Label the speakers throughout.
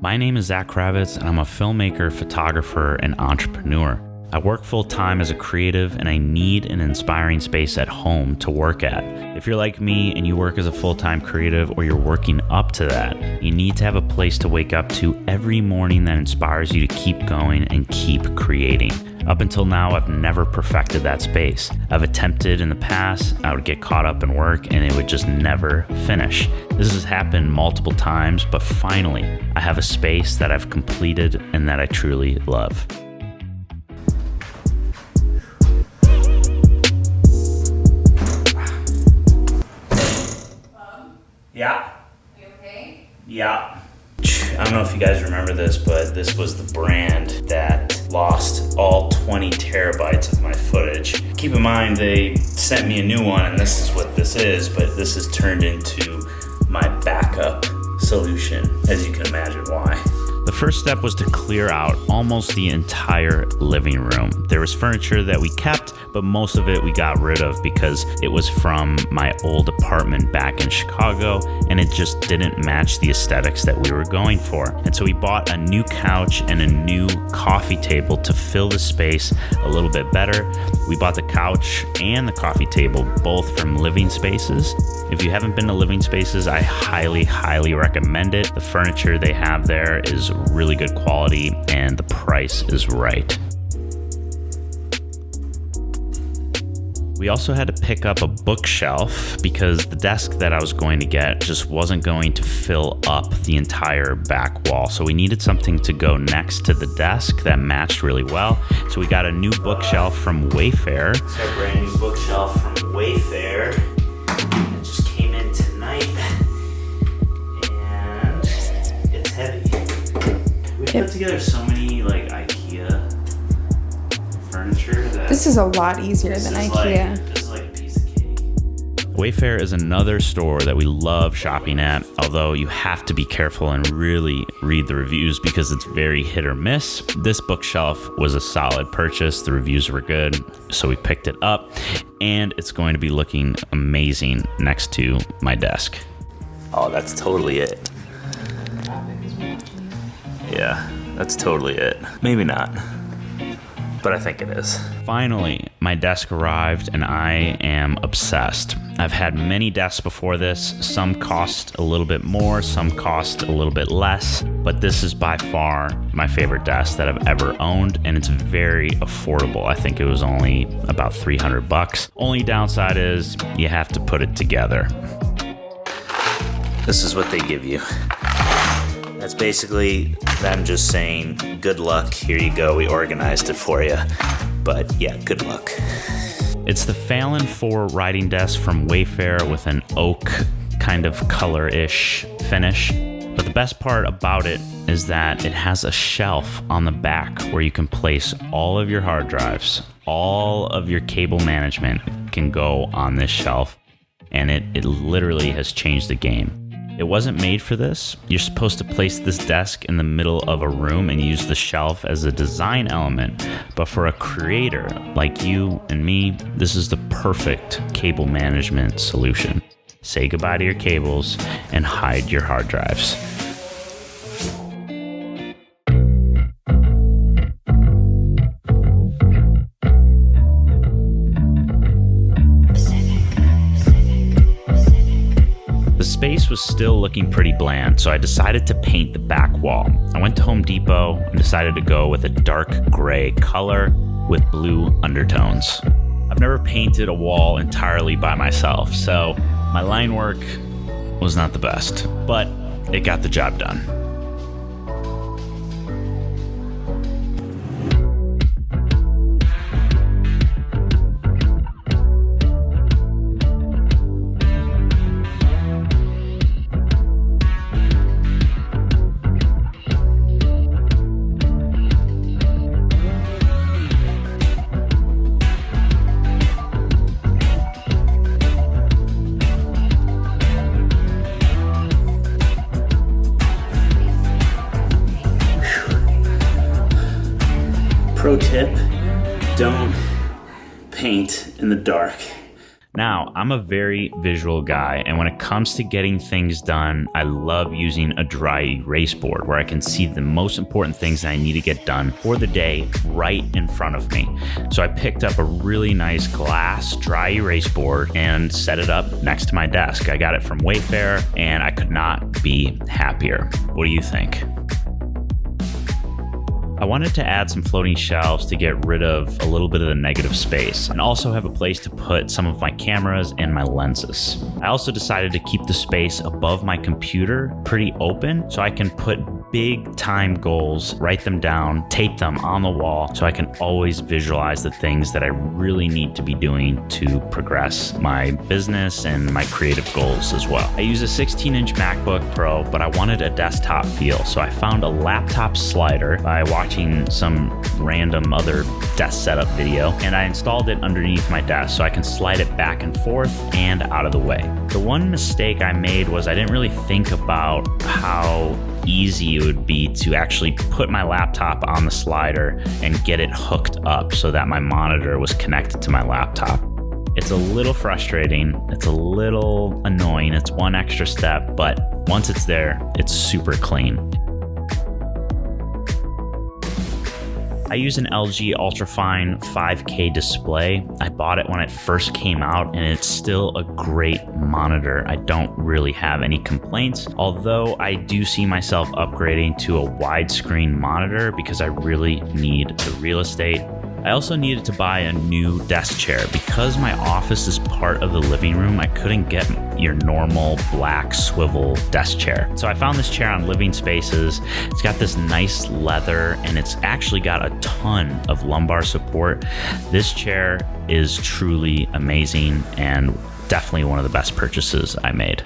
Speaker 1: My name is Zack Kravits, and I'm a filmmaker, photographer, and entrepreneur. I work full-time as a creative, and I need an inspiring space at home to work at. If you're like me and you work as a full-time creative, or you're working up to that, you need to have a place to wake up to every morning that inspires you to keep going and keep creating. Up until now, I've never perfected that space. I've attempted in the past, I would get caught up in work and it would just never finish. This has happened multiple times, but finally, I have a space that I've completed and that I truly love. Yeah.
Speaker 2: You okay?
Speaker 1: Yeah. I don't know if you guys remember this, but this was the brand that lost all 20 terabytes of my footage. Keep in mind, they sent me a new one, and this is what this is, but this has turned into my backup solution, as you can imagine why. The first step was to clear out almost the entire living room. There was furniture that we kept, but most of it we got rid of because it was from my old apartment back in Chicago, and it just didn't match the aesthetics that we were going for. And so we bought a new couch and a new coffee table to fill the space a little bit better. We bought the couch and the coffee table both from Living Spaces. If you haven't been to Living Spaces, I highly recommend it. The furniture they have there is really good quality and the price is right. We also had to pick up a bookshelf because the desk that I was going to get just wasn't going to fill up the entire back wall. So we needed something to go next to the desk that matched really well. So we got a new bookshelf from Wayfair. It's our brand new bookshelf from Wayfair. It just came in tonight and it's heavy. We put together so many IKEA furniture that
Speaker 2: This is a lot easier than IKEA.
Speaker 1: This is like a piece of cake. Wayfair is another store that we love shopping at, although you have to be careful and really read the reviews because it's very hit or miss. This bookshelf was a solid purchase. The reviews were good, so we picked it up, and it's going to be looking amazing next to my desk. Oh, that's totally it. Yeah, that's totally it. Maybe not, but I think it is. Finally, my desk arrived and I am obsessed. I've had many desks before this. Some cost a little bit more, some cost a little bit less, but this is by far my favorite desk that I've ever owned, and it's very affordable. I think it was only about $300. Only downside is you have to put it together. This is what they give you. That's basically them just saying, good luck, here you go, we organized it for you. But yeah, good luck. It's the Fallon 4 writing desk from Wayfair with an oak kind of color-ish finish. But the best part about it is that it has a shelf on the back where you can place all of your hard drives. All of your cable management can go on this shelf, and it literally has changed the game. It wasn't made for this. You're supposed to place this desk in the middle of a room and use the shelf as a design element. But for a creator like you and me, this is the perfect cable management solution. Say goodbye to your cables and hide your hard drives. The space was still looking pretty bland, so I decided to paint the back wall. I went to Home Depot and decided to go with a dark gray color with blue undertones. I've never painted a wall entirely by myself, so my line work was not the best, but it got the job done. Pro tip, don't paint in the dark. Now, I'm a very visual guy, and when it comes to getting things done, I love using a dry erase board where I can see the most important things that I need to get done for the day right in front of me. So I picked up a really nice glass dry erase board and set it up next to my desk. I got it from Wayfair, and I could not be happier. What do you think? I wanted to add some floating shelves to get rid of a little bit of the negative space and also have a place to put some of my cameras and my lenses. I also decided to keep the space above my computer pretty open so I can put big time goals, write them down, tape them on the wall so I can always visualize the things that I really need to be doing to progress my business and my creative goals as well. I use a 16-inch MacBook Pro, but I wanted a desktop feel, so I found a laptop slider by watching some random other desk setup video, and I installed it underneath my desk so I can slide it back and forth and out of the way. The one mistake I made was I didn't really think about how easy it would be to actually put my laptop on the slider and get it hooked up so that my monitor was connected to my laptop. It's a little frustrating, it's a little annoying, it's one extra step, but once it's there, it's super clean. I use an LG Ultrafine 5K display. I bought it when it first came out, and it's still a great monitor. I don't really have any complaints, although I do see myself upgrading to a widescreen monitor because I really need the real estate. I also needed to buy a new desk chair. Because my office is part of the living room, I couldn't get your normal black swivel desk chair. So I found this chair on Living Spaces. It's got this nice leather, and it's actually got a ton of lumbar support. This chair is truly amazing and definitely one of the best purchases I made.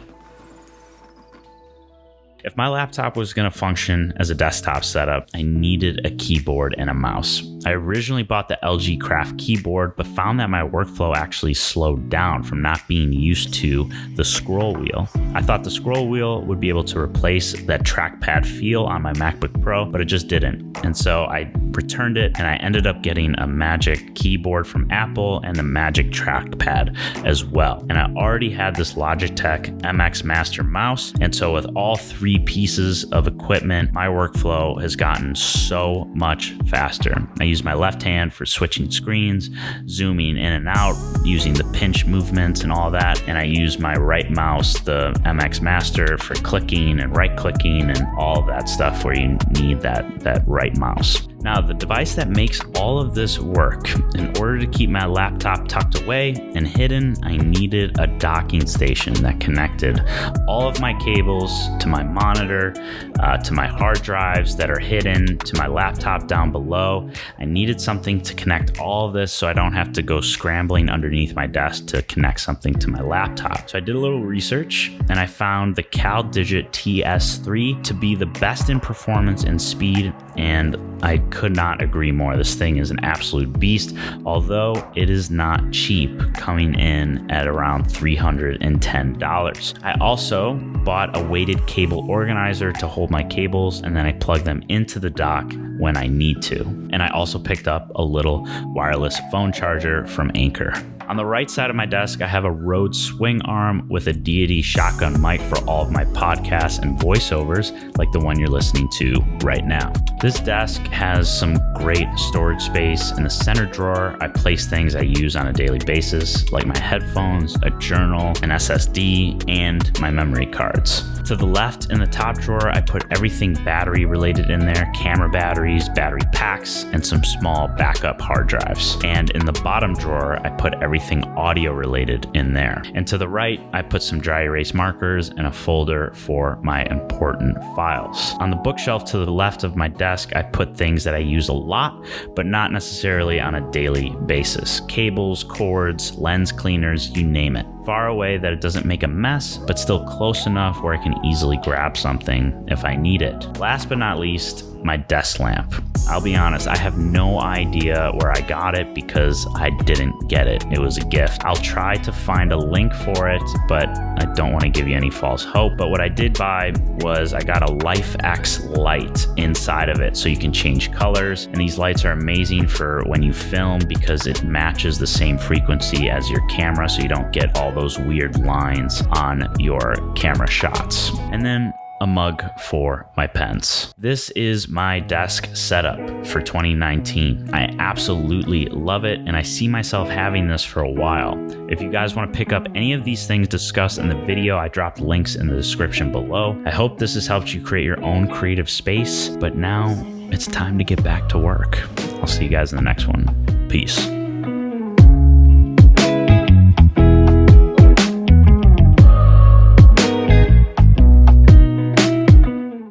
Speaker 1: If my laptop was going to function as a desktop setup, I needed a keyboard and a mouse. I originally bought the LG Craft keyboard, but found that my workflow actually slowed down from not being used to the scroll wheel. I thought the scroll wheel would be able to replace that trackpad feel on my MacBook Pro, but it just didn't. And so I returned it, and I ended up getting a Magic keyboard from Apple and the Magic trackpad as well. And I already had this Logitech MX Master mouse, and so with all three pieces of equipment, my workflow has gotten so much faster. I use my left hand for switching screens, zooming in and out, using the pinch movements and all that, and I use my right mouse, the MX Master, for clicking and right clicking and all of that stuff where you need that right mouse. Now, the device that makes all of this work, in order to keep my laptop tucked away and hidden, I needed a docking station that connected all of my cables to my monitor, to my hard drives that are hidden, to my laptop down below. I needed something to connect all of this so I don't have to go scrambling underneath my desk to connect something to my laptop. So I did a little research, and I found the CalDigit TS3 to be the best in performance and speed, and I could not agree more. This thing is an absolute beast, although it is not cheap, coming in at around $310. I also bought a weighted cable organizer to hold my cables, and then I plug them into the dock when I need to. And I also picked up a little wireless phone charger from Anker. On the right side of my desk, I have a Rode swing arm with a Deity shotgun mic for all of my podcasts and voiceovers, like the one you're listening to right now. This desk has some great storage space. In the center drawer, I place things I use on a daily basis, like my headphones, a journal, an SSD, and my memory cards. To the left in the top drawer, I put everything battery related in there, camera batteries, battery packs, and some small backup hard drives. And in the bottom drawer, I put everything audio related in there. And to the right, I put some dry erase markers and a folder for my important files. On the bookshelf to the left of my desk, I put things that I use a lot, but not necessarily on a daily basis. Cables, cords, lens cleaners, you name it. Far away that it doesn't make a mess, but still close enough where I can easily grab something if I need it. Last but not least, my desk lamp. I'll be honest, I have no idea where I got it because I didn't get it. It was a gift. I'll try to find a link for it, but I don't want to give you any false hope. But what I did buy was I got a LifeX light inside of it so you can change colors. And these lights are amazing for when you film because it matches the same frequency as your camera so you don't get all those weird lines on your camera shots. And then a mug for my pens. This is my desk setup for 2019. I absolutely love it, and I see myself having this for a while. If you guys want to pick up any of these things discussed in the video, I dropped links in the description below. I hope this has helped you create your own creative space, but now it's time to get back to work. I'll see you guys in the next one. Peace.